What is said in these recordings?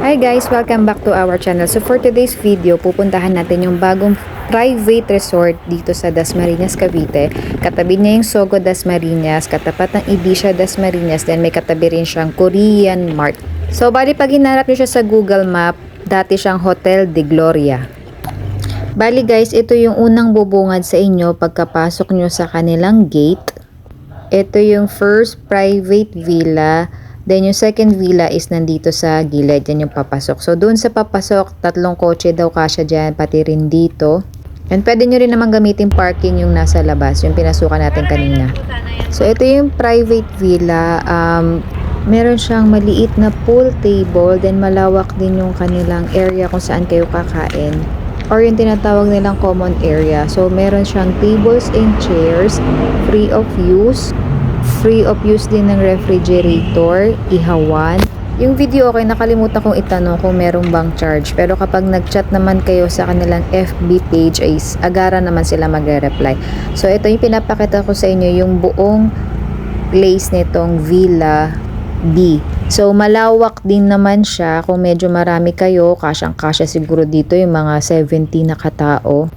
Hi guys! Welcome back to our channel. So for today's video, pupuntahan natin yung bagong private resort dito sa Dasmariñas, Cavite. Katabi niya yung Sogo Dasmariñas, katapat ng Ibiza Dasmariñas, then may katabi rin siyang Korean Mart. So bali pag hinarap niyo siya sa Google Map, dati siyang Hotel de Gloria. Bali guys, ito yung unang bubungad sa inyo pagkapasok nyo sa kanilang gate. Ito yung first private villa. Then, yung second villa is nandito sa gilid. Yan yung papasok. So, dun sa papasok, 3 kotse daw kasya dyan, pati rin dito. And pwede nyo rin naman gamitin parking yung nasa labas, yung pinasukan natin kanina. So, ito yung private villa. Meron siyang maliit na pool table. Then, malawak din yung kanilang area kung saan kayo kakain. Or yung tinatawag nilang common area. So, meron siyang tables and chairs, free of use. Free of use din ng refrigerator, ihawan. Yung video okay, nakalimutan kong itanong kung merong bang charge. Pero kapag nag-chat naman kayo sa kanilang FB page, ay agara naman sila magre-reply. So ito yung pinapakita ko sa inyo, yung buong place nitong Villa B. So malawak din naman siya. Kung medyo marami kayo, kasyang-kasya siguro dito yung mga 70 na katao.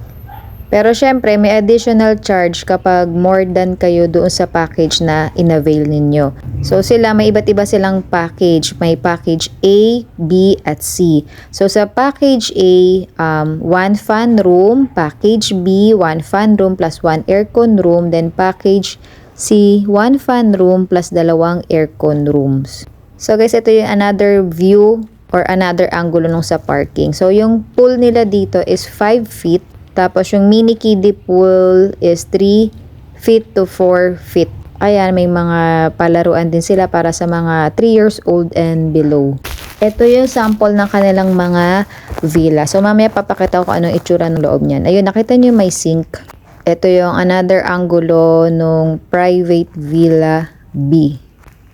Pero syempre, may additional charge kapag more than kayo doon sa package na in-avail ninyo. So sila, may iba't iba silang package. May package A, B, at C. So sa package A, 1 fan room. Package B, 1 fan room plus 1 aircon room. Then package C, 1 fan room plus 2 aircon rooms. So guys, ito yung another view or another angle nung sa parking. So yung pool nila dito is 5 feet. Tapos yung mini kiddie pool is 3 feet to 4 feet. Ayan, may mga palaruan din sila para sa mga 3 years old and below. Ito yung sample ng kanilang mga villa. So mamaya papakita ko anong itsura ng loob niyan. Ayun, nakita niyo may sink. Ito yung another angulo ng private villa B.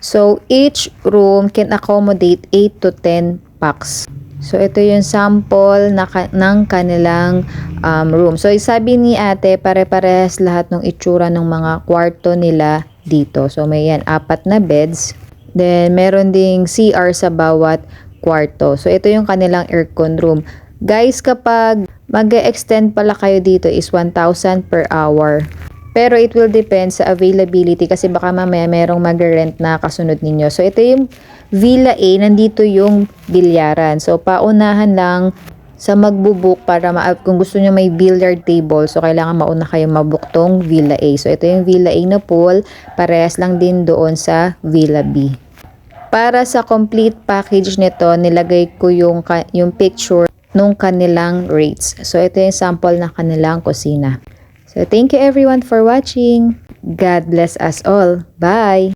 So each room can accommodate 8 to 10 packs. So, ito yung sample ng kanilang room. So, sabi ni ate, pare-parehas lahat ng itsura ng mga kwarto nila dito. So, may yan, 4 na beds. Then, meron ding CR sa bawat kwarto. So, ito yung kanilang aircon room. Guys, kapag mag-extend pala kayo dito is 1,000 per hour. Pero it will depend sa availability kasi baka mamaya merong mag-rent na kasunod ninyo. So, ito yung Villa A, nandito yung bilyaran. So, paunahan lang sa magbubook para kung gusto nyo may billiard table. So, kailangan mauna kayo mabook tong Villa A. So, ito yung Villa A na pool. Parehas lang din doon sa Villa B. Para sa complete package nito, nilagay ko yung picture nung kanilang rates. So, ito yung sample ng kanilang kusina. So, thank you everyone for watching. God bless us all. Bye!